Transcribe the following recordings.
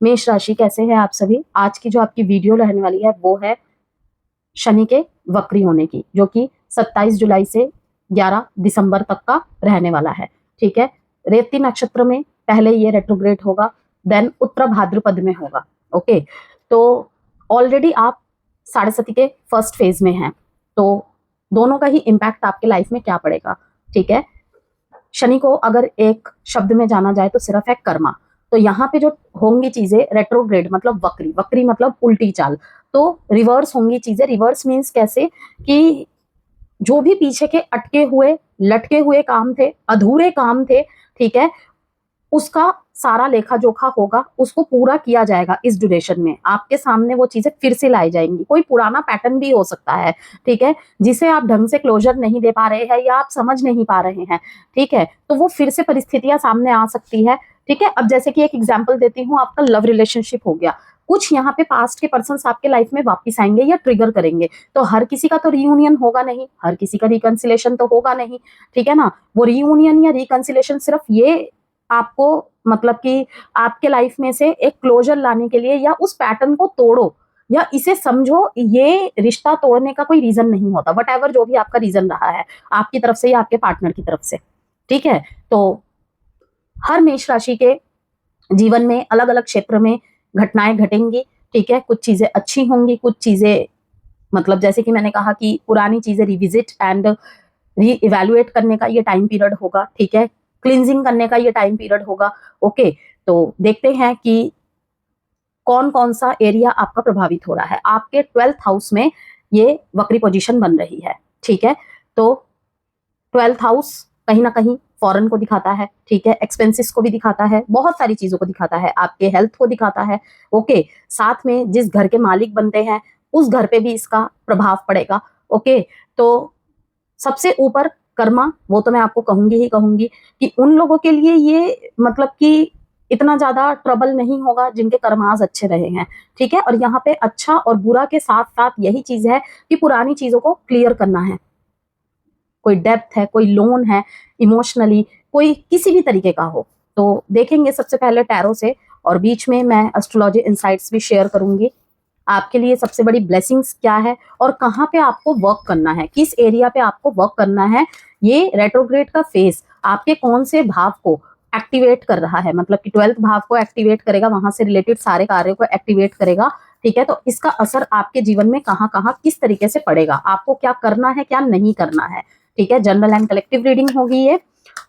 मेष राशि, कैसे हैं आप सभी। आज की जो आपकी वीडियो रहने वाली है वो है शनि के वक्री होने की, जो कि 27 जुलाई से 11 दिसंबर तक का रहने वाला है। ठीक है, रेवती नक्षत्र में पहले ये रेट्रोग्रेड होगा, देन उत्तर भाद्रपद में होगा। ओके, तो ऑलरेडी आप साढ़े सती के फर्स्ट फेज में हैं, तो दोनों का ही इम्पैक्ट आपके लाइफ में क्या पड़ेगा। ठीक है, शनि को अगर एक शब्द में जाना जाए तो सिर्फ है कर्मा। तो यहाँ पे जो होंगी चीजें रेट्रोग्रेड मतलब वक्री, वक्री मतलब उल्टी चाल, तो रिवर्स होंगी चीजें। रिवर्स मीन्स कैसे कि जो भी पीछे के अटके हुए लटके हुए काम थे, अधूरे काम थे, ठीक है, उसका सारा लेखा जोखा होगा, उसको पूरा किया जाएगा। इस ड्यूरेशन में आपके सामने वो चीजें फिर से लाई जाएंगी। कोई पुराना पैटर्न भी हो सकता है, ठीक है, जिसे आप ढंग से क्लोजर नहीं दे पा रहे हैं या आप समझ नहीं पा रहे हैं, ठीक है, तो वो फिर से परिस्थितियां सामने आ सकती है। ठीक है, अब जैसे कि एक एग्जाम्पल देती हूँ, आपका लव रिलेशनशिप हो गया, कुछ यहाँ पे पास्ट के पर्सन्स आपके लाइफ में वापस आएंगे या ट्रिगर करेंगे। तो हर किसी का तो रीयूनियन होगा नहीं, हर किसी का रिकंसिलेशन तो होगा नहीं, ठीक है ना। वो रीयूनियन या रिकंसिलेशन सिर्फ ये आपको मतलब कि आपके लाइफ में से एक क्लोजर लाने के लिए, या उस पैटर्न को तोड़ो या इसे समझो, ये रिश्ता तोड़ने का कोई रीजन नहीं होता। वट एवर जो भी आपका रीजन रहा है आपकी तरफ से या आपके पार्टनर की तरफ से, ठीक है। तो हर मेष राशि के जीवन में अलग अलग क्षेत्र में घटनाएं घटेंगी, ठीक है। कुछ चीजें अच्छी होंगी, कुछ चीजें मतलब जैसे कि मैंने कहा कि पुरानी चीजें रिविजिट एंड री इवेल्युएट करने का ये टाइम पीरियड होगा, ठीक है, क्लिनजिंग करने का ये टाइम पीरियड होगा। ओके, तो देखते हैं कि कौन कौन सा एरिया आपका प्रभावित हो रहा है। आपके 12th हाउस में ये वक्री पोजीशन बन रही है, ठीक है। तो 12th हाउस कहीं ना कहीं फॉरेन को दिखाता है, ठीक है, एक्सपेंसेस को भी दिखाता है, बहुत सारी चीजों को दिखाता है, आपके हेल्थ को दिखाता है। ओके, साथ में जिस घर के मालिक बनते हैं उस घर पे भी इसका प्रभाव पड़ेगा। ओके, तो सबसे ऊपर कर्मा, वो तो मैं आपको कहूंगी ही कहूंगी कि उन लोगों के लिए ये मतलब कि इतना ज्यादा ट्रबल नहीं होगा जिनके कर्मास अच्छे रहे हैं, ठीक है। और यहाँ पे अच्छा और बुरा के साथ साथ यही चीज है कि पुरानी चीजों को क्लियर करना है। कोई डेप्थ है, कोई लोन है, इमोशनली कोई किसी भी तरीके का हो, तो देखेंगे सबसे पहले टैरो से, और बीच में मैं एस्ट्रोलॉजी इनसाइट्स भी शेयर करूंगी। आपके लिए सबसे बड़ी ब्लेसिंग्स क्या है और कहाँ पे आपको वर्क करना है, किस एरिया पे आपको वर्क करना है। ये रेट्रोग्रेड का फेज आपके कौन से भाव को एक्टिवेट कर रहा है, मतलब कि 12th भाव को एक्टिवेट करेगा, वहां से रिलेटेड सारे कार्यों को एक्टिवेट करेगा, ठीक है। तो इसका असर आपके जीवन में कहाँ कहाँ किस तरीके से पड़ेगा, आपको क्या करना है क्या नहीं करना है, ठीक है। जनरल एंड कलेक्टिव रीडिंग होगी ये,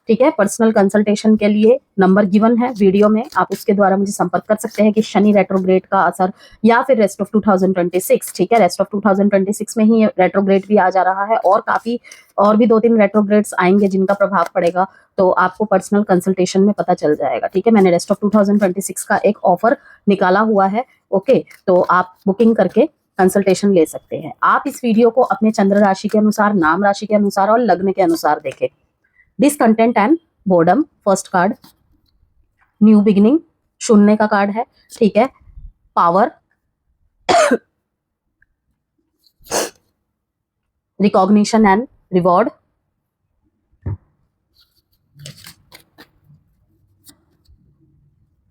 ठीक है। पर्सनल कंसल्टेशन के लिए नंबर गिवन है वीडियो में, आप उसके द्वारा मुझे संपर्क कर सकते हैं कि शनि रेट्रोग्रेड का असर या फिर रेस्ट ऑफ 2026, ठीक है। रेस्ट ऑफ 2026 में ही रेट्रोग्रेड भी आ जा रहा है, और काफी और भी 2-3 रेट्रोग्रेड्स आएंगे जिनका प्रभाव पड़ेगा, तो आपको पर्सनल कंसल्टेशन में पता चल जाएगा, ठीक है। मैंने रेस्ट ऑफ 2026 का एक ऑफर निकाला हुआ है, ओके, तो आप बुकिंग करके कंसल्टेशन ले सकते हैं। आप इस वीडियो को अपने चंद्र राशि के अनुसार, नाम राशि के अनुसार और लग्न के अनुसार देखें। Discontent and boredom first card, new beginning शून्य का कार्ड है, ठीक है। Power, recognition and reward,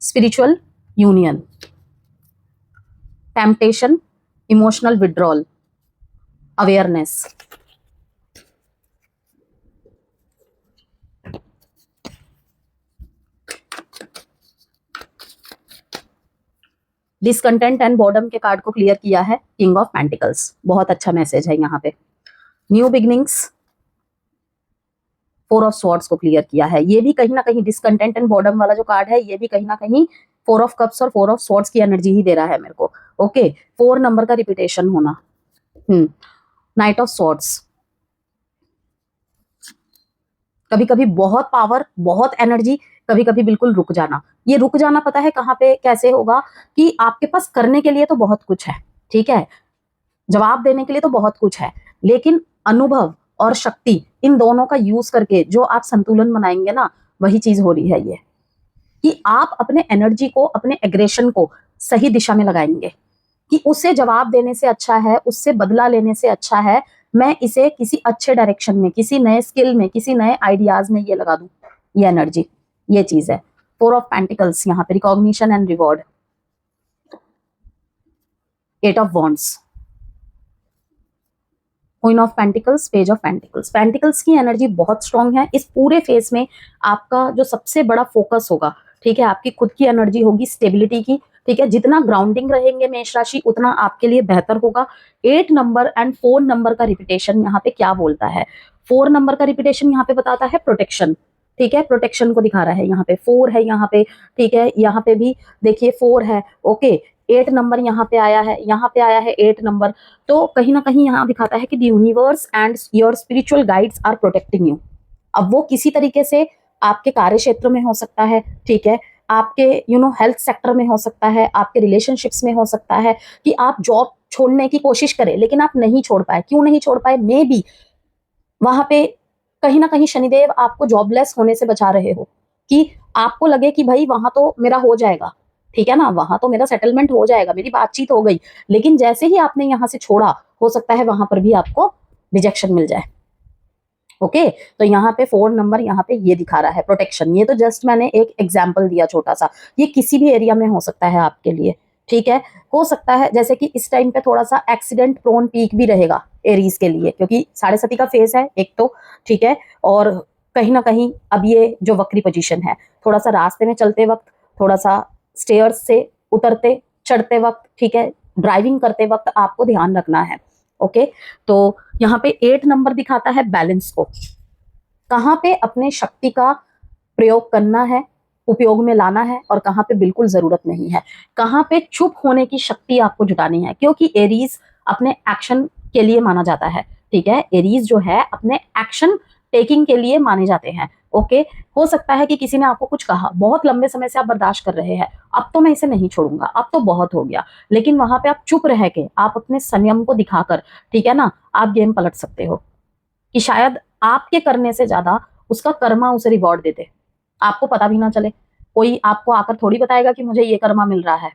spiritual union, temptation, emotional withdrawal, awareness. Discontent and boredom के कार्ड को क्लियर किया है किंग ऑफ पेंटिकल्स, बहुत अच्छा मैसेज है यहाँ पे। न्यू बिगनिंग्स, 4 ऑफ स्वॉर्ड्स को क्लियर किया है। ये भी कहीं ना कहीं डिसकंटेंट एंड बॉर्डम वाला जो कार्ड है, ये भी कहीं ना कहीं 4 ऑफ कप्स और 4 ऑफ स्वॉर्ड्स की एनर्जी ही दे रहा है मेरे को। ओके, 4 नंबर का रिपीटेशन होना, नाइट ऑफ स्वॉर्ड्स, कभी कभी बहुत पावर, बहुत एनर्जी, कभी कभी बिल्कुल रुक जाना। ये रुक जाना पता है कहाँ पे कैसे होगा कि आपके पास करने के लिए तो बहुत कुछ है, ठीक है, जवाब देने के लिए तो बहुत कुछ है, लेकिन अनुभव और शक्ति, इन दोनों का यूज करके जो आप संतुलन बनाएंगे ना, वही चीज हो रही है ये, कि आप अपने एनर्जी को, अपने एग्रेशन को सही दिशा में लगाएंगे, कि उससे जवाब देने से अच्छा है, उससे बदला लेने से अच्छा है मैं इसे किसी अच्छे डायरेक्शन में, किसी नए स्किल में, किसी नए आइडियाज में ये लगा दूं, ये एनर्जी, ये चीज है। 4 ऑफ पेंटिकल्स यहाँ पे, recognition and reward, eight of wands, queen of pentacles, page of pentacles. Pentacles की एनर्जी बहुत स्ट्रांग है। इस पूरे फेज में आपका जो सबसे बड़ा फोकस होगा, ठीक है, आपकी खुद की एनर्जी होगी, स्टेबिलिटी की, ठीक है। जितना ग्राउंडिंग रहेंगे मेष राशि, उतना आपके लिए बेहतर होगा। 8 नंबर एंड 4 नंबर का रिपीटेशन यहाँ पे क्या बोलता है? 4 नंबर का रिपीटेशन यहाँ पे बताता है प्रोटेक्शन, ठीक है, प्रोटेक्शन को दिखा रहा है। यहाँ पे 4 है, यहाँ पे, ठीक है, यहाँ पे भी देखिए 4 है, ओके। 8 नंबर यहाँ पे आया है, यहाँ पे आया है 8 नंबर, तो कहीं ना कहीं यहाँ दिखाता है कि the universe and your spiritual guides are protecting you. अब वो किसी तरीके से आपके कार्य क्षेत्र में हो सकता है, ठीक है, आपके हेल्थ सेक्टर में हो सकता है, आपके रिलेशनशिप्स में हो सकता है कि आप जॉब छोड़ने की कोशिश करें लेकिन आप नहीं छोड़ पाए। क्यों नहीं छोड़ पाए? मे बी वहां पे कहीं ना कहीं शनिदेव आपको जॉबलेस होने से बचा रहे हो, कि आपको लगे कि भाई वहां तो मेरा हो जाएगा, ठीक है ना, वहां तो मेरा सेटलमेंट हो जाएगा, मेरी बातचीत हो गई, लेकिन जैसे ही आपने यहां से छोड़ा, हो सकता है वहां पर भी आपको रिजेक्शन मिल जाए। ओके, तो यहाँ पे 4 नंबर यहाँ पे ये दिखा रहा है प्रोटेक्शन। ये तो जस्ट मैंने एक एग्जाम्पल दिया छोटा सा, ये किसी भी एरिया में हो सकता है आपके लिए, ठीक है। हो सकता है जैसे कि इस टाइम पे थोड़ा सा एक्सीडेंट प्रोन पीक भी रहेगा एरीज के लिए, क्योंकि 7.5 का फेज है एक तो, ठीक है, और कहीं ना कहीं अब ये जो वक्री पोजीशन है, थोड़ा सा रास्ते में चलते वक्त, थोड़ा सा स्टेयर्स से उतरते चढ़ते वक्त, ठीक है, ड्राइविंग करते वक्त आपको ध्यान रखना है। ओके, तो यहाँ पे 8 नंबर दिखाता है बैलेंस को, कहाँ पे अपने शक्ति का प्रयोग करना है, उपयोग में लाना है, और कहाँ पे बिल्कुल जरूरत नहीं है, कहाँ पे चुप होने की शक्ति आपको जुटानी है, क्योंकि एरीज अपने एक्शन के लिए माना जाता है, ठीक है। एरीज जो है अपने एक्शन टेकिंग के लिए माने जाते हैं। ओके, हो सकता है कि किसी ने आपको कुछ कहा, बहुत लंबे समय से आप बर्दाश्त कर रहे हैं, अब तो मैं इसे नहीं छोड़ूंगा, अब तो बहुत हो गया, लेकिन वहां पे आप चुप रह के, आप अपने संयम को दिखाकर, ठीक है ना, आप गेम पलट सकते हो, कि शायद आपके करने से ज्यादा उसका कर्मा उसे रिवॉर्ड देते, आपको पता भी ना चले। कोई आपको आकर थोड़ी बताएगा कि मुझे ये कर्मा मिल रहा है।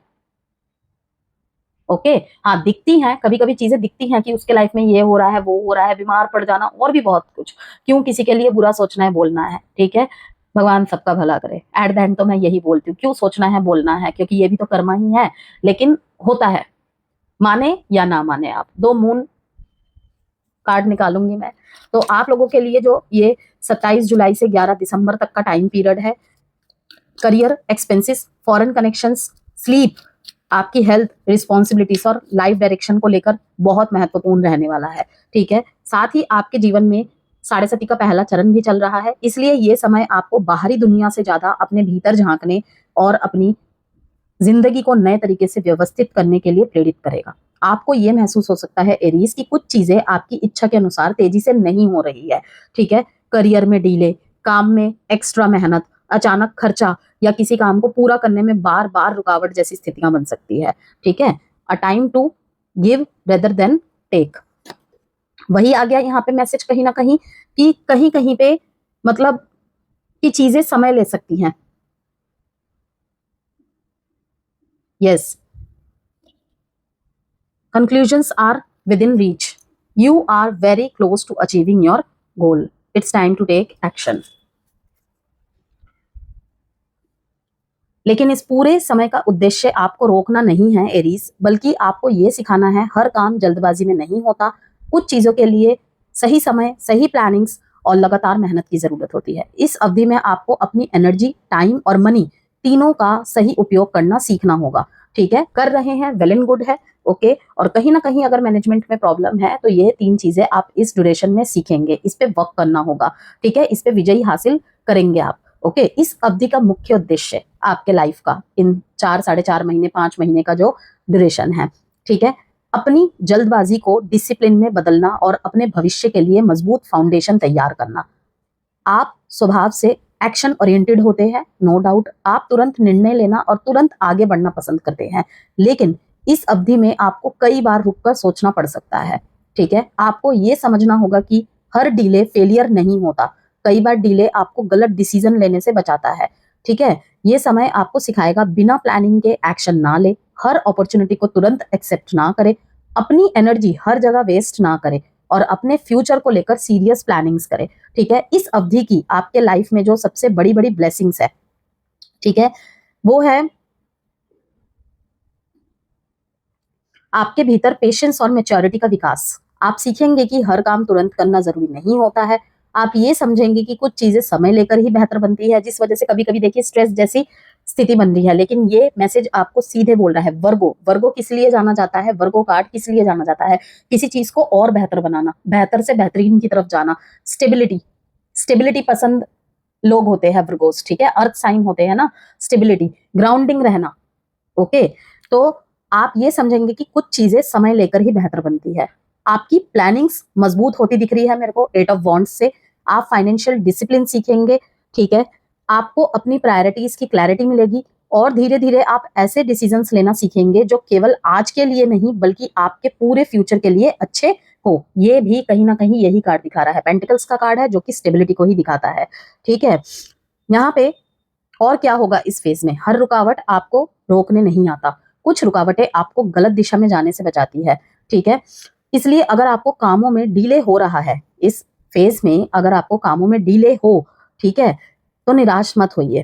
ओके, हाँ, दिखती हैं, कभी कभी चीजें दिखती हैं कि उसके लाइफ में ये हो रहा है, वो हो रहा है, बीमार पड़ जाना, और भी बहुत कुछ। क्यों किसी के लिए बुरा सोचना है, बोलना है, ठीक है, भगवान सबका भला करे। एट द एंड तो मैं यही बोलती हूँ, क्यों सोचना है, बोलना है, क्योंकि ये भी तो कर्मा ही है। लेकिन होता है, माने या ना माने आप। 2 मून कार्ड निकालूंगी मैं, तो आप लोगों के लिए जो ये 27 जुलाई से 11 दिसंबर तक का टाइम पीरियड है, career, expenses, foreign connections, sleep, आपकी हेल्थ, रिस्पॉन्सिबिलिटीज और लाइफ डायरेक्शन को लेकर बहुत महत्वपूर्ण रहने वाला है, ठीक है। साथ ही आपके जीवन में 7.5 का पहला चरण भी चल रहा है, इसलिए ये समय आपको बाहरी दुनिया से ज्यादा अपने भीतर झांकने और अपनी जिंदगी को नए तरीके से व्यवस्थित करने के लिए प्रेरित करेगा। आपको ये महसूस हो सकता है एरीज की कुछ चीजें आपकी इच्छा के अनुसार तेजी से नहीं हो रही है, ठीक है। करियर में डीले, काम में एक्स्ट्रा मेहनत, अचानक खर्चा, या किसी काम को पूरा करने में बार बार रुकावट जैसी स्थितियां बन सकती है, ठीक है। A time to give rather than take, वही आ गया यहाँ पे मैसेज कहीं ना कहीं, कि कहीं कहीं पे मतलब कि चीजें समय ले सकती हैं। Yes, conclusions are within reach, you are very close to achieving your goal, it's time to take action। लेकिन इस पूरे समय का उद्देश्य आपको रोकना नहीं है एरीज, बल्कि आपको ये सिखाना है हर काम जल्दबाजी में नहीं होता, कुछ चीजों के लिए सही समय, सही प्लानिंग्स और लगातार मेहनत की जरूरत होती है। इस अवधि में आपको अपनी एनर्जी, टाइम और मनी तीनों का सही उपयोग करना सीखना होगा, ठीक है। कर रहे हैं, वेल एंड गुड है, ओके। और कहीं ना कहीं अगर मैनेजमेंट में प्रॉब्लम है, तो ये 3 चीजें आप इस ड्यूरेशन में सीखेंगे, इस पे वर्क करना होगा, ठीक है, इस पे विजयी हासिल करेंगे आप। ओके, इस अवधि का मुख्य उद्देश्य आपके लाइफ का, इन 4, 4.5 महीने, 5 महीने का जो ड्यूरेशन है, ठीक है, अपनी जल्दबाजी को डिसिप्लिन में बदलना और अपने भविष्य के लिए मजबूत फाउंडेशन तैयार करना। आप स्वभाव से एक्शन ओरिएंटेड होते हैं, नो डाउट, आप तुरंत निर्णय लेना और तुरंत आगे बढ़ना पसंद करते हैं, लेकिन इस अवधि में आपको कई बार रुककर सोचना पड़ सकता है, ठीक है। आपको ये समझना होगा कि हर डिले फेलियर नहीं होता, कई बार डिले आपको गलत डिसीजन लेने से बचाता है, ठीक है। ये समय आपको सिखाएगा बिना प्लानिंग के एक्शन ना ले, हर अपॉर्चुनिटी को तुरंत एक्सेप्ट ना करे, अपनी एनर्जी हर जगह वेस्ट ना करे, और अपने फ्यूचर को लेकर सीरियस प्लानिंग्स करे, ठीक है। इस अवधि की आपके लाइफ में जो सबसे बड़ी बड़ी ब्लेसिंग्स है, ठीक है, वो है आपके भीतर पेशेंस और मैच्योरिटी का विकास। आप सीखेंगे कि हर काम तुरंत करना जरूरी नहीं होता है। आप ये समझेंगे कि कुछ चीजें समय लेकर ही बेहतर बनती है, जिस वजह से कभी कभी देखिए स्ट्रेस जैसी स्थिति बन रही है। लेकिन ये मैसेज आपको सीधे बोल रहा है। वर्गो वर्गो किस लिए जाना जाता है, वर्गो कार्ड किस लिए जाना जाता है? किसी चीज को और बेहतर बनाना, बेहतर से बेहतरीन की तरफ जाना, स्टेबिलिटी। स्टेबिलिटी पसंद लोग होते हैं वर्गोस, ठीक है, अर्थ साइन होते हैं ना, स्टेबिलिटी, ग्राउंडिंग रहना। ओके, तो आप ये समझेंगे कि कुछ चीजें समय लेकर ही बेहतर बनती है। आपकी प्लानिंग्स मजबूत होती दिख रही है मेरे को 8 ऑफ वॉन्ड्स से। आप फाइनेंशियल डिसिप्लिन सीखेंगे, ठीक है, आपको अपनी प्रायोरिटीज की क्लैरिटी मिलेगी और धीरे धीरे आप ऐसे डिसीजंस लेना सीखेंगे जो केवल आज के लिए नहीं बल्कि आपके पूरे फ्यूचर के लिए अच्छे हो। ये भी कहीं ना कहीं यही कार्ड दिखा रहा है, पेंटिकल्स का कार्ड है जो कि स्टेबिलिटी को ही दिखाता है, ठीक है। यहाँ पे और क्या होगा इस फेज में, हर रुकावट आपको रोकने नहीं आता, कुछ रुकावटें आपको गलत दिशा में जाने से बचाती है, ठीक है। इसलिए अगर आपको कामों में डिले हो रहा है इस फेज में, अगर आपको कामों में डिले हो, ठीक है, तो निराश मत होइए।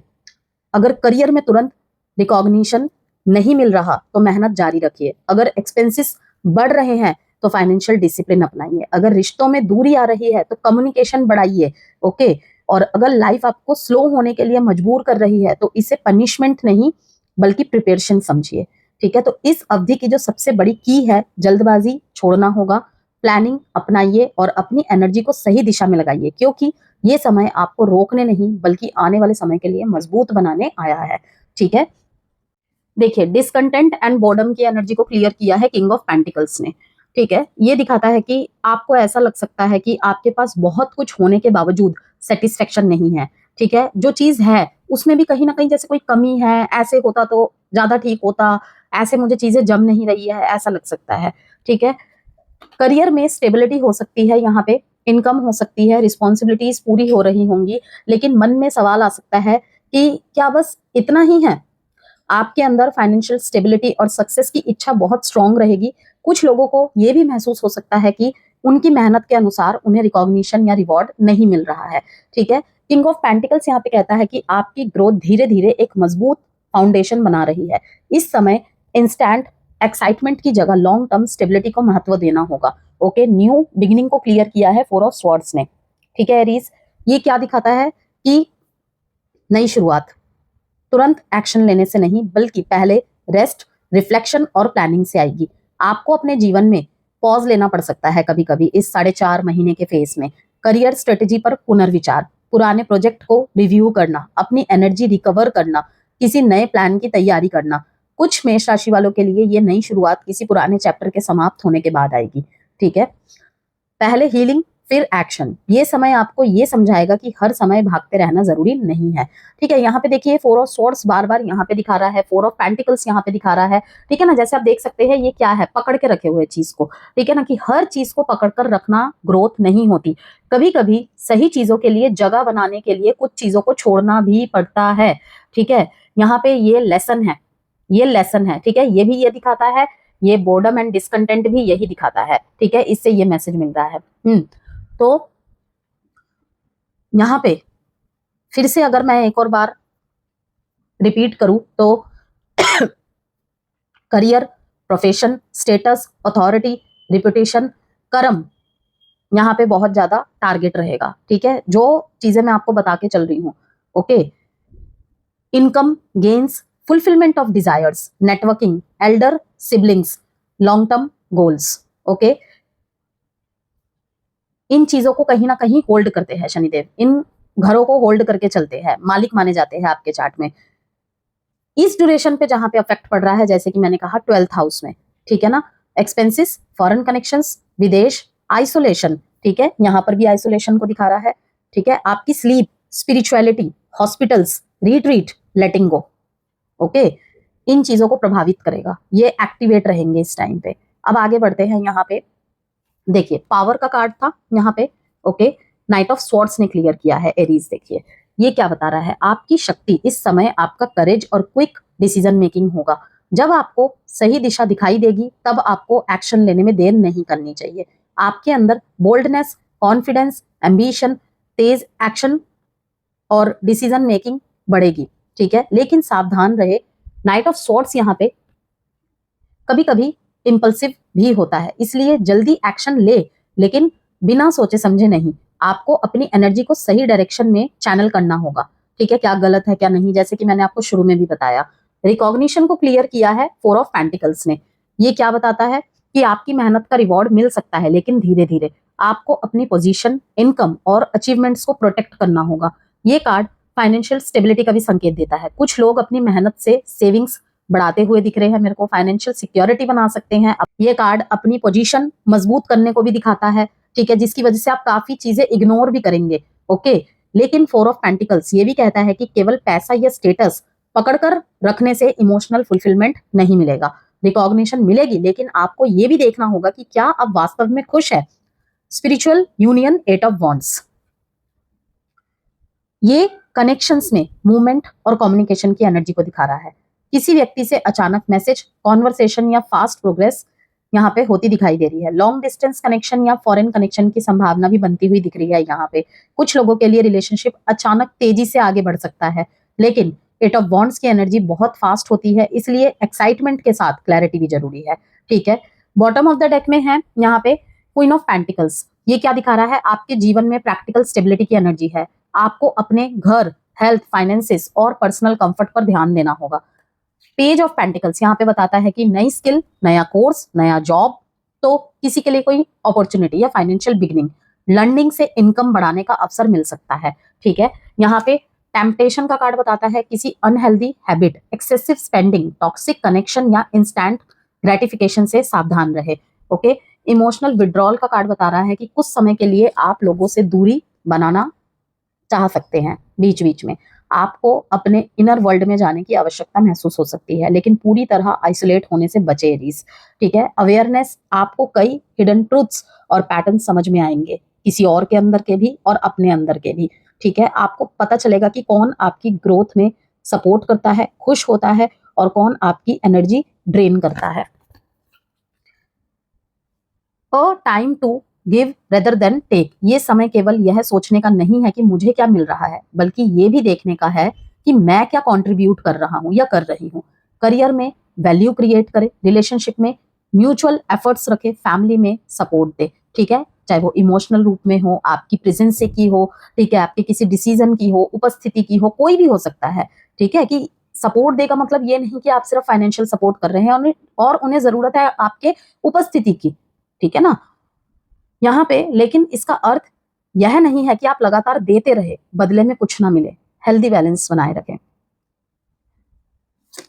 अगर करियर में तुरंत रिकॉग्निशन नहीं मिल रहा तो मेहनत जारी रखिए। अगर एक्सपेंसेस बढ़ रहे हैं तो फाइनेंशियल डिसिप्लिन अपनाइए। अगर रिश्तों में दूरी आ रही है तो कम्युनिकेशन बढ़ाइए, ओके। और अगर लाइफ आपको स्लो होने के लिए मजबूर कर रही है तो इसे पनिशमेंट नहीं बल्कि प्रिपरेशन समझिए, ठीक है। तो इस अवधि की जो सबसे बड़ी की है, जल्दबाजी छोड़ना होगा, प्लानिंग अपनाइए और अपनी एनर्जी को सही दिशा में लगाइए, क्योंकि ये समय आपको रोकने नहीं बल्कि आने वाले समय के लिए मजबूत बनाने आया है, ठीक है। देखिए, डिसकंटेंट एंड बोर्डम की एनर्जी को क्लियर किया है किंग ऑफ पेंटिकल्स ने, ठीक है। ये दिखाता है कि आपको ऐसा लग सकता है कि आपके पास बहुत कुछ होने के बावजूद सेटिस्फेक्शन नहीं है, ठीक है। जो चीज है उसमें भी कहीं ना कहीं जैसे कोई कमी है, ऐसे होता तो ज्यादा ठीक होता, ऐसे मुझे चीजें जम नहीं रही है, ऐसा लग सकता है, ठीक है। करियर में स्टेबिलिटी हो सकती है, यहाँ पे इनकम हो सकती है, रिस्पॉन्सिबिलिटीज पूरी हो रही होंगी, लेकिन मन में सवाल आ सकता है कि क्या बस इतना ही है? आपके अंदर फाइनेंशियल स्टेबिलिटी और सक्सेस की इच्छा बहुत स्ट्रांग रहेगी। कुछ लोगों को ये भी महसूस हो सकता है कि उनकी मेहनत के अनुसार उन्हें रिकॉग्निशन या रिवॉर्ड नहीं मिल रहा है, ठीक है। किंग ऑफ पेंटिकल्स यहाँ पे कहता है कि आपकी ग्रोथ धीरे धीरे एक मजबूत फाउंडेशन बना रही है। इस समय इंस्टेंट एक्साइटमेंट की जगह लॉन्ग टर्म स्टेबिलिटी को महत्व देना होगा, ओके। न्यू बिगिनिंग को क्लियर किया है 4 ऑफ स्वॉर्ड्स ने, ठीक है। एरीज, ये क्या दिखाता है कि नई शुरुआत तुरंत एक्शन लेने से नहीं बल्कि पहले रेस्ट, रिफ्लेक्शन और प्लानिंग से आएगी। आपको अपने जीवन में पॉज लेना पड़ सकता है कभी कभी इस 4.5 महीने के फेज में। करियर स्ट्रेटेजी पर पुनर्विचार, पुराने प्रोजेक्ट को रिव्यू करना, अपनी एनर्जी रिकवर करना, किसी नए प्लान की तैयारी करना। कुछ मेष राशि वालों के लिए ये नई शुरुआत किसी पुराने चैप्टर के समाप्त होने के बाद आएगी, ठीक है। पहले हीलिंग फिर एक्शन। ये समय आपको ये समझाएगा कि हर समय भागते रहना जरूरी नहीं है, ठीक है। यहाँ पे देखिए 4 ऑफ स्वॉर्ड्स बार बार यहाँ पे दिखा रहा है, 4 ऑफ पेंटिकल्स यहाँ पे दिखा रहा है, ठीक है ना। जैसे आप देख सकते हैं ये क्या है, पकड़ के रखे हुए चीज को, ठीक है ना, कि हर चीज को पकड़ कर रखना ग्रोथ नहीं होती। कभी कभी सही चीजों के लिए जगह बनाने के लिए कुछ चीजों को छोड़ना भी पड़ता है, ठीक है। यहाँ पे ये लेसन है, ये लेसन है, ठीक है। ये भी ये दिखाता है, ये बोर्डम एंड डिसकंटेंट भी यही दिखाता है, ठीक है। इससे ये मैसेज मिल रहा है। तो यहाँ पे फिर से अगर मैं एक और बार रिपीट करूं तो career, profession, status, authority, reputation, कर्म, यहाँ पे बहुत ज्यादा टारगेट रहेगा, ठीक है। जो चीजें मैं आपको बता के चल रही हूँ, okay. Income gains, fulfilment of desires, networking, elder siblings, long term goals, okay. इन चीजों को कहीं ना कहीं होल्ड करते हैं शनिदेव, इन घरों को होल्ड करके चलते हैं, मालिक माने जाते हैं आपके चार्ट में। इस ड्यूरेशन पे जहां पे अफेक्ट पड़ रहा है, जैसे कि मैंने कहा 12th हाउस में, ठीक है ना। एक्सपेंसेस, फॉरेन कनेक्शंस, विदेश, आइसोलेशन, ठीक है, यहां पर भी आइसोलेशन को दिखा रहा है, ठीक है। आपकी स्लीप, स्पिरिचुअलिटी, हॉस्पिटल्स, रिट्रीट, लेटिंग गो, ओके। इन चीजों को प्रभावित करेगा, ये एक्टिवेट रहेंगे इस टाइम पे। अब आगे बढ़ते हैं। यहाँ पे देखिए पावर का कार्ड था यहाँ पे, ओके। नाइट ऑफ स्वॉर्ड्स ने क्लियर किया है एरीज। देखिए ये क्या बता रहा है, आपकी शक्ति इस समय आपका करेज और क्विक डिसीजन मेकिंग होगा। जब आपको सही दिशा दिखाई देगी तब आपको एक्शन लेने में देर नहीं करनी चाहिए। आपके अंदर बोल्डनेस, कॉन्फिडेंस, एम्बिशन, तेज एक्शन और डिसीजन मेकिंग बढ़ेगी, ठीक है। लेकिन सावधान रहे, नाइट ऑफ स्वॉर्ड्स यहाँ पे कभी कभी इम्पल्सिव भी होता है, इसलिए जल्दी एक्शन ले, लेकिन बिना सोचे समझे नहीं। आपको अपनी एनर्जी को सही डायरेक्शन में चैनल करना होगा, ठीक है, क्या गलत है क्या नहीं, जैसे कि मैंने आपको शुरू में भी बताया। रिकॉग्निशन को क्लियर किया है 4 ऑफ पेंटिकल्स ने। ये क्या बताता है कि आपकी मेहनत का रिवॉर्ड मिल सकता है, लेकिन धीरे धीरे। आपको अपनी पोजीशन, इनकम और अचीवमेंट्स को प्रोटेक्ट करना होगा। ये कार्ड फाइनेंशियल स्टेबिलिटी का भी संकेत देता है। कुछ लोग अपनी मेहनत से सेविंग्स बढ़ाते हुए दिख रहे हैं मेरे को, फाइनेंशियल सिक्योरिटी बना सकते हैं। ये कार्ड अपनी पोजीशन मजबूत करने को भी दिखाता है, ठीक है, जिसकी वजह से आप काफी चीजें इग्नोर भी करेंगे, ओके। लेकिन 4 ऑफ पेंटिकल्स ये भी कहता है कि केवल पैसा या स्टेटस पकड़कर रखने से इमोशनल फुलफिलमेंट नहीं मिलेगा। रिकॉग्निशन मिलेगी, लेकिन आपको ये भी देखना होगा कि क्या आप वास्तव में खुश है। स्पिरिचुअल यूनियन, 8 ऑफ वॉन्ड्स, ये कनेक्शंस में मूवमेंट और कम्युनिकेशन की एनर्जी को दिखा रहा है। किसी व्यक्ति से अचानक मैसेज, कॉन्वर्सेशन या फास्ट प्रोग्रेस यहाँ पे होती दिखाई दे रही है। लॉन्ग डिस्टेंस कनेक्शन या फॉरेन कनेक्शन की संभावना भी बनती हुई दिख रही है यहाँ पे। कुछ लोगों के लिए रिलेशनशिप अचानक तेजी से आगे बढ़ सकता है, लेकिन 8 ऑफ वॉन्ड्स की एनर्जी बहुत फास्ट होती है, इसलिए एक्साइटमेंट के साथ क्लैरिटी भी जरूरी है, ठीक है। बॉटम ऑफ द डेक में है यहाँ पे क्वीन ऑफ पेंटिकल्स। ये क्या दिखा रहा है, आपके जीवन में प्रैक्टिकल स्टेबिलिटी की एनर्जी है। आपको अपने घर, हेल्थ, फाइनेंसिस और पर्सनल कंफर्ट पर ध्यान देना होगा। पेज ऑफ पेंटिकल्स यहाँ पे बताता है कि नई स्किल, नया कोर्स, नया जॉब, तो किसी के लिए कोई अपॉर्चुनिटी या फाइनेंशियल बिगनिंग, लर्निंग से इनकम बढ़ाने का अवसर मिल सकता है, ठीक है। यहाँ पे टेम्पटेशन का कार्ड बताता है किसी unhealthy habit, excessive spending, toxic connection या इंस्टेंट ग्रेटिफिकेशन से सावधान रहे, ओके। इमोशनल विड्रॉल का कार्ड बता रहा है कि कुछ समय के लिए आप लोगों से दूरी बनाना चाह सकते हैं, बीच बीच में आपको अपने इनर वर्ल्ड में जाने की आवश्यकता महसूस हो सकती है, लेकिन पूरी तरह आइसोलेट होने से बचे एरीज, ठीक है। अवेयरनेस, आपको कई हिडन ट्रूथ्स और पैटर्न समझ में आएंगे, किसी और के अंदर के भी और अपने अंदर के भी, ठीक है। आपको पता चलेगा कि कौन आपकी ग्रोथ में सपोर्ट करता है, खुश होता है, और कौन आपकी एनर्जी ड्रेन करता है। A time to give rather than take, ये समय केवल यह सोचने का नहीं है कि मुझे क्या मिल रहा है, बल्कि ये भी देखने का है कि मैं क्या कंट्रीब्यूट कर रहा हूं या कर रही हूं। करियर में वैल्यू क्रिएट करे, रिलेशनशिप में म्यूचुअल एफर्ट्स रखे, फैमिली में सपोर्ट दे, ठीक है, चाहे वो इमोशनल रूप में हो, आपकी प्रेजेंस से की हो, ठीक है, आपके किसी डिसीजन की हो, उपस्थिति की हो, कोई भी हो सकता है, ठीक है। कि सपोर्ट देगा मतलब ये नहीं कि आप सिर्फ फाइनेंशियल सपोर्ट कर रहे हैं और उन्हें जरूरत है आपके उपस्थिति की, ठीक है ना यहाँ पे। लेकिन इसका अर्थ यह नहीं है कि आप लगातार देते रहे, बदले में कुछ ना मिले। हेल्दी बैलेंस बनाए रखें।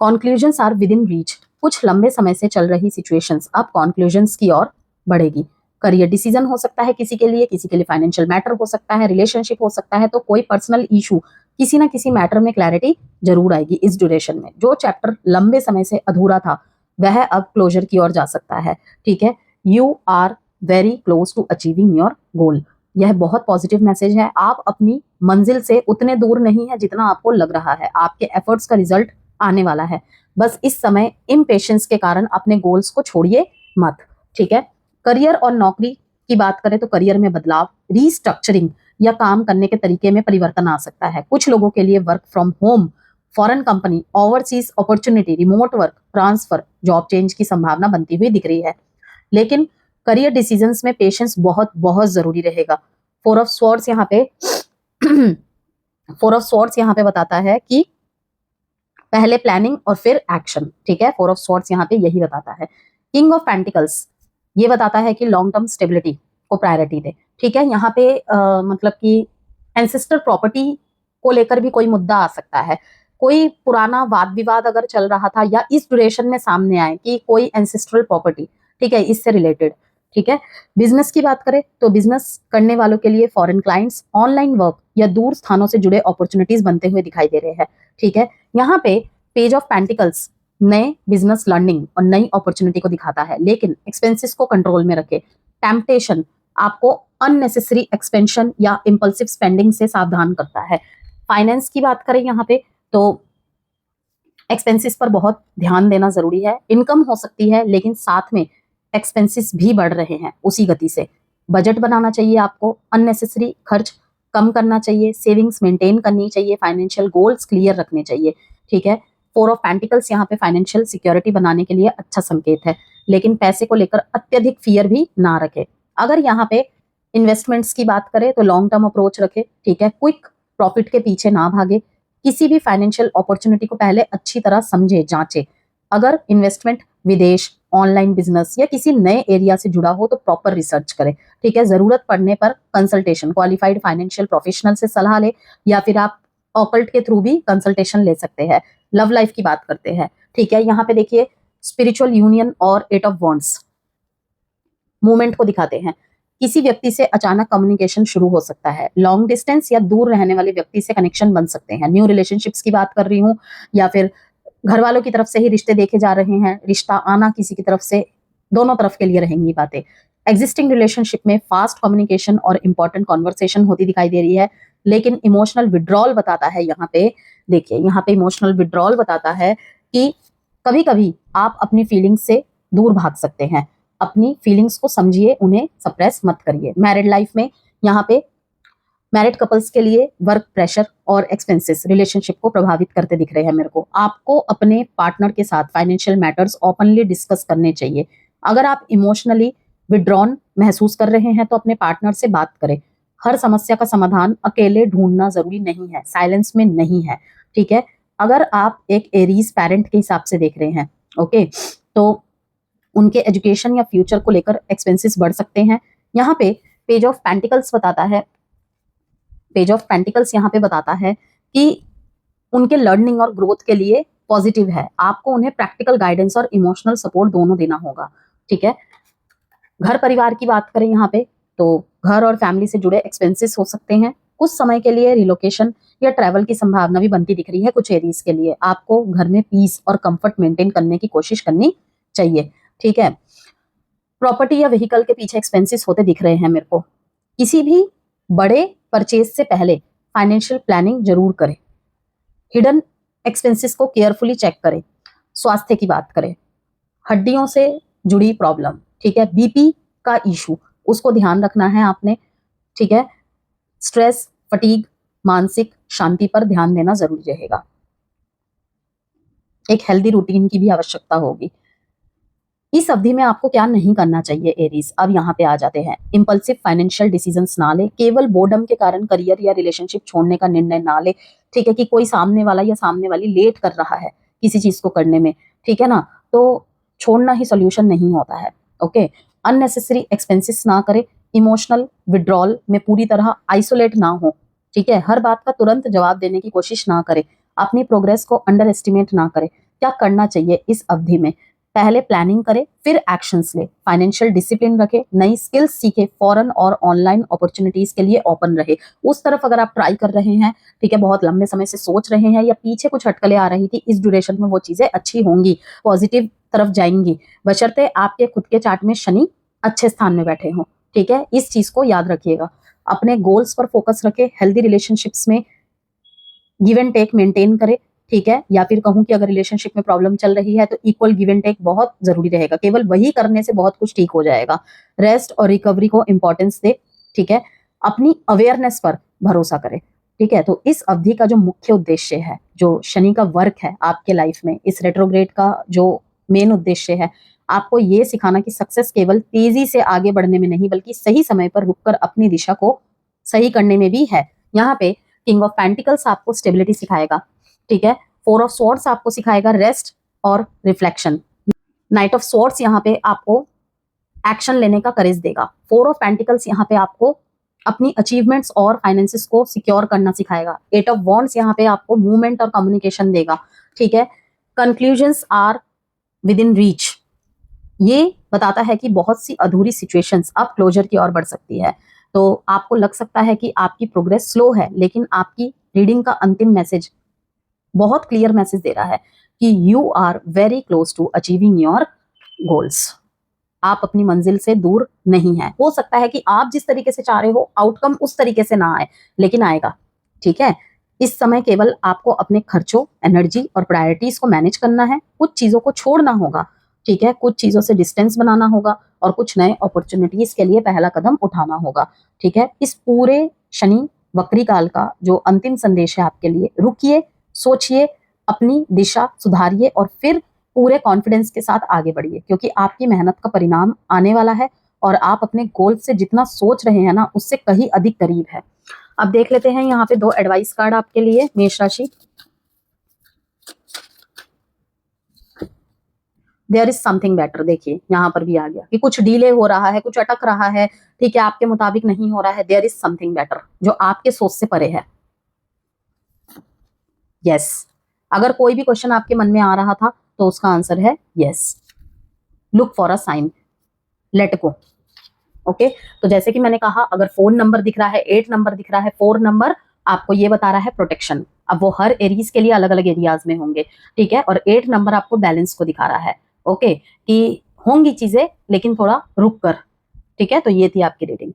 Conclusions are within reach, कुछ लंबे समय से चल रही सिचुएशंस अब कॉन्क्लूजन्स की ओर बढ़ेगी। करियर डिसीजन हो सकता है किसी के लिए फाइनेंशियल मैटर हो सकता है, रिलेशनशिप हो सकता है, तो कोई पर्सनल इशू, किसी ना किसी मैटर में क्लैरिटी जरूर आएगी इस ड्यूरेशन में। जो चैप्टर लंबे समय से अधूरा था वह अब क्लोजर की ओर जा सकता है, ठीक है। You are very close to achieving your goal, यह बहुत पॉजिटिव मैसेज है। आप अपनी मंजिल से उतने दूर नहीं है जितना आपको लग रहा है। आपके एफर्ट्स का रिजल्ट आने वाला है, बस इस समय इम्पेशेंस के कारण अपने गोल्स को छोड़िए मत, ठीक है। करियर और नौकरी की बात करें तो करियर में बदलाव, रीस्ट्रक्चरिंग या काम करने के तरीके में परिवर्तन आ सकता है। कुछ लोगों के लिए work from home, foreign company, overseas opportunity, remote work, transfer, job change की संभावना बनती हुई दिख रही है। लेकिन करियर डिसीजंस में पेशेंस बहुत बहुत जरूरी रहेगा। 4 ऑफ स्वॉर्ड्स यहाँ पे 4 ऑफ स्वॉर्ड्स यहाँ पे बताता है कि पहले प्लानिंग और फिर एक्शन, ठीक है। 4 ऑफ स्वॉर्ड्स यहाँ पे यही बताता है। किंग ऑफ पेंटिकल्स ये बताता है कि लॉन्ग टर्म स्टेबिलिटी को प्रायोरिटी दे, ठीक है। यहाँ पे मतलब कि एंसेस्टर प्रॉपर्टी को लेकर भी कोई मुद्दा आ सकता है। कोई पुराना वाद विवाद अगर चल रहा था या इस ड्यूरेशन में सामने आए कि कोई एंसेस्ट्रल प्रॉपर्टी, ठीक है, इससे रिलेटेड, ठीक है। बिजनेस की बात करें तो बिजनेस करने वालों के लिए फॉरेन क्लाइंट्स, ऑनलाइन वर्क या दूर स्थानों से जुड़े अपॉर्चुनिटीज बनते हुए दिखाई दे रहे हैं, ठीक है। यहाँ पे पेज ऑफ पेंटिकल्स नए बिजनेस, लर्निंग और नई अपॉर्चुनिटी को दिखाता है, लेकिन एक्सपेंसेस को कंट्रोल में रखे। टेम्पटेशन आपको अननेसेसरी एक्सपेंशन या इंपल्सिव स्पेंडिंग से सावधान करता है। फाइनेंस की बात करें यहाँ पे तो एक्सपेंसेस पर बहुत ध्यान देना जरूरी है। इनकम हो सकती है लेकिन साथ में एक्सपेंसेस भी बढ़ रहे हैं उसी गति से। बजट बनाना चाहिए आपको, अननेसेसरी खर्च कम करना चाहिए, सेविंग्स मेंटेन करनी चाहिए, फाइनेंशियल गोल्स क्लियर रखने चाहिए, ठीक है। 4 ऑफ पेंटिकल्स यहाँ पे फाइनेंशियल सिक्योरिटी बनाने के लिए अच्छा संकेत है। लेकिन पैसे को लेकर अत्यधिक फियर भी ना रखे। अगर यहाँ पे इन्वेस्टमेंट्स की बात करें तो लॉन्ग टर्म अप्रोच रखे, ठीक है। क्विक प्रॉफिट के पीछे ना भागे, किसी भी फाइनेंशियल अपॉर्चुनिटी को पहले अच्छी तरह समझे, जांचे। अगर इन्वेस्टमेंट विदेश, ऑनलाइन बिजनेस या किसी नए एरिया से जुड़ा हो तो प्रॉपर रिसर्च करें, ठीक है। जरूरत पड़ने पर कंसल्टेशन, क्वालिफाइड फाइनेंशियल प्रोफेशनल से सलाह ले, या फिर आप ऑकल्ट के थ्रू भी कंसल्टेशन ले सकते हैं। लव लाइफ की बात करते हैं, ठीक है। यहाँ पे देखिए स्पिरिचुअल यूनियन और 8 ऑफ वॉन्ड्स मूवमेंट को दिखाते हैं। किसी व्यक्ति से अचानक कम्युनिकेशन शुरू हो सकता है, लॉन्ग डिस्टेंस या दूर रहने वाले व्यक्ति से कनेक्शन बन सकते हैं। न्यू रिलेशनशिप्स की बात कर रही हूँ, या फिर घर वालों की तरफ से ही रिश्ते देखे जा रहे हैं, रिश्ता आना किसी की तरफ से, दोनों तरफ के लिए रहेंगी बातें। एग्जिस्टिंग रिलेशनशिप में फास्ट कम्युनिकेशन और इंपॉर्टेंट कॉन्वर्सेशन होती दिखाई दे रही है, लेकिन इमोशनल विड्रॉल बताता है यहाँ पे, देखिए यहाँ पे इमोशनल विड्रॉल बताता है कि कभी कभी आप अपनी फीलिंग्स से दूर भाग सकते हैं। अपनी फीलिंग्स को समझिए, उन्हें सप्रेस मत करिए। मैरिड लाइफ में यहाँ पे मैरिड कपल्स के लिए वर्क प्रेशर और एक्सपेंसेस रिलेशनशिप को प्रभावित करते दिख रहे हैं मेरे को। आपको अपने पार्टनर के साथ फाइनेंशियल मैटर्स ओपनली डिस्कस करने चाहिए। अगर आप इमोशनली विड्रॉन महसूस कर रहे हैं तो अपने पार्टनर से बात करें। हर समस्या का समाधान अकेले ढूंढना जरूरी नहीं है, साइलेंस में नहीं है, ठीक है। अगर आप एक एरीज पेरेंट के हिसाब से देख रहे हैं, ओके, तो उनके एजुकेशन या फ्यूचर को लेकर एक्सपेंसेस बढ़ सकते हैं। यहाँ पे पेज ऑफ पेंटिकल्स बताता है, पेज ऑफ पेंटिकल्स यहाँ पे बताता है कि उनके लर्निंग और ग्रोथ के लिए पॉजिटिव है। आपको उन्हें प्रैक्टिकल गाइडेंस और इमोशनल सपोर्ट दोनों देना होगा, ठीक है। घर परिवार की बात करें यहाँ पे तो घर और फैमिली से जुड़े एक्सपेंसेस हो सकते हैं। कुछ समय के लिए रिलोकेशन या ट्रैवल की संभावना भी बनती दिख रही है कुछ एरीज के लिए। आपको घर में पीस और कंफर्ट मेंटेन करने की कोशिश करनी चाहिए, ठीक है। प्रॉपर्टी या व्हीकल के पीछे एक्सपेंसेस होते दिख रहे हैं मेरे को। किसी भी बड़े परचेज से पहले फाइनेंशियल प्लानिंग जरूर करें। हिडन एक्सपेंसेस को केयरफुली चेक करें। स्वास्थ्य की बात करें, हड्डियों से जुड़ी प्रॉब्लम, ठीक है, बीपी का इशू, उसको ध्यान रखना है आपने, ठीक है। स्ट्रेस, फटीग, मानसिक शांति पर ध्यान देना जरूरी रहेगा। एक हेल्दी रूटीन की भी आवश्यकता होगी। इस अवधि में आपको क्या नहीं करना चाहिए एरीज, अब यहाँ पे आ जाते हैं। इंपल्सिव फाइनेंशियल डिसीजंस ना ले, केवल बोर्डम के कारण करियर या रिलेशनशिप छोड़ने का निर्णय ना ले, ठीक है। कि कोई सामने वाला या सामने वाली लेट कर रहा है किसी चीज को करने में, ठीक है ना, तो छोड़ना ही सोल्यूशन नहीं होता है, ओके। अननेसेसरी एक्सपेंसेस ना करे, इमोशनल विड्रॉल में पूरी तरह आइसोलेट ना हो, ठीक है। हर बात का तुरंत जवाब देने की कोशिश ना करे, अपनी प्रोग्रेस को अंडर एस्टिमेट ना करे। क्या करना चाहिए इस अवधि में, पहले प्लानिंग करे फिर एक्शंस ले, फाइनेंशियल डिसिप्लिन रखे, नई स्किल्स सीखे, फॉरेन और ऑनलाइन अपॉर्चुनिटीज के लिए ओपन रहे। उस तरफ अगर आप ट्राई कर रहे हैं, ठीक है, बहुत लंबे समय से सोच रहे हैं या पीछे कुछ अटकलें आ रही थी, इस ड्यूरेशन में वो चीजें अच्छी होंगी, पॉजिटिव तरफ जाएंगी, बशर्ते आपके खुद के चार्ट में शनि अच्छे स्थान में बैठे हों, ठीक है। इस चीज को याद रखिएगा। अपने गोल्स पर फोकस रखे, हेल्दी रिलेशनशिप्स में गिव एंड टेक मेंटेन करे, ठीक है। या फिर कहूं कि अगर रिलेशनशिप में प्रॉब्लम चल रही है तो इक्वल गिव एंड टेक बहुत जरूरी रहेगा, केवल वही करने से बहुत कुछ ठीक हो जाएगा। रेस्ट और रिकवरी को इंपॉर्टेंस दे, ठीक है। अपनी अवेयरनेस पर भरोसा करे, ठीक है। तो इस अवधि का जो मुख्य उद्देश्य है, जो शनि का वर्क है आपके लाइफ में, इस रेट्रोग्रेड का जो मेन उद्देश्य है, आपको ये सिखाना कि सक्सेस केवल तेजी से आगे बढ़ने में नहीं बल्कि सही समय पर रुककर अपनी दिशा को सही करने में भी है। यहाँ पे किंग ऑफ पेंटिकल्स आपको स्टेबिलिटी सिखाएगा, ठीक है। 4 ऑफ स्वॉर्ड्स आपको सिखाएगा रेस्ट और रिफ्लेक्शन। नाइट ऑफ स्वॉर्ड्स यहाँ पे आपको एक्शन लेने का करेज देगा। 4 ऑफ पेंटिकल्स यहाँ पे आपको अपनी अचीवमेंट्स और फाइनेंसेस को सिक्योर करना सिखाएगा। 8 ऑफ वॉन्ड्स यहाँ पे आपको मूवमेंट और कम्युनिकेशन देगा, ठीक है। Conclusions are within reach, ये बताता है कि बहुत सी अधूरी सिचुएशंस अब क्लोजर की ओर बढ़ सकती है। तो आपको लग सकता है कि आपकी प्रोग्रेस स्लो है, लेकिन आपकी रीडिंग का अंतिम मैसेज बहुत क्लियर मैसेज दे रहा है कि you are very close to achieving your goals. आप अपनी मंजिल से दूर नहीं है। हो सकता है कि आप जिस तरीके से चाह रहे हो आउटकम उस तरीके से ना आए, लेकिन आएगा, ठीक है। इस समय केवल आपको अपने खर्चों, एनर्जी और प्रायोरिटीज को मैनेज करना है। कुछ चीजों को छोड़ना होगा, ठीक है। कुछ चीजों से डिस्टेंस बनाना होगा और कुछ नए अपॉर्चुनिटीज के लिए पहला कदम उठाना होगा, ठीक है। इस पूरे शनि वक्री काल का जो अंतिम संदेश है आपके लिए, रुकिए, सोचिए, अपनी दिशा सुधारिए और फिर पूरे कॉन्फिडेंस के साथ आगे बढ़िए, क्योंकि आपकी मेहनत का परिणाम आने वाला है और आप अपने गोल से जितना सोच रहे हैं ना, उससे कहीं अधिक करीब है। अब देख लेते हैं यहाँ पे 2 एडवाइस कार्ड आपके लिए मेष राशि। देयर इज समथिंग बेटर, देखिए यहाँ पर भी आ गया कि कुछ डिले हो रहा है, कुछ अटक रहा है, ठीक है, आपके मुताबिक नहीं हो रहा है। देयर इज समथिंग बेटर जो आपके सोच से परे है। यस, अगर कोई भी क्वेश्चन आपके मन में आ रहा था तो उसका आंसर है yes. Look for a sign, let go. Okay, तो जैसे कि मैंने कहा, अगर 4 नंबर दिख रहा है, 8 नंबर दिख रहा है, 4 नंबर आपको ये बता रहा है प्रोटेक्शन। अब वो हर एरीज के लिए अलग अलग एरियाज में होंगे, ठीक है, और 8 नंबर आपको बैलेंस को दिखा रहा है। ओके, कि होंगी चीजें लेकिन थोड़ा रुक कर, ठीक है। तो ये थी आपकी रीडिंग।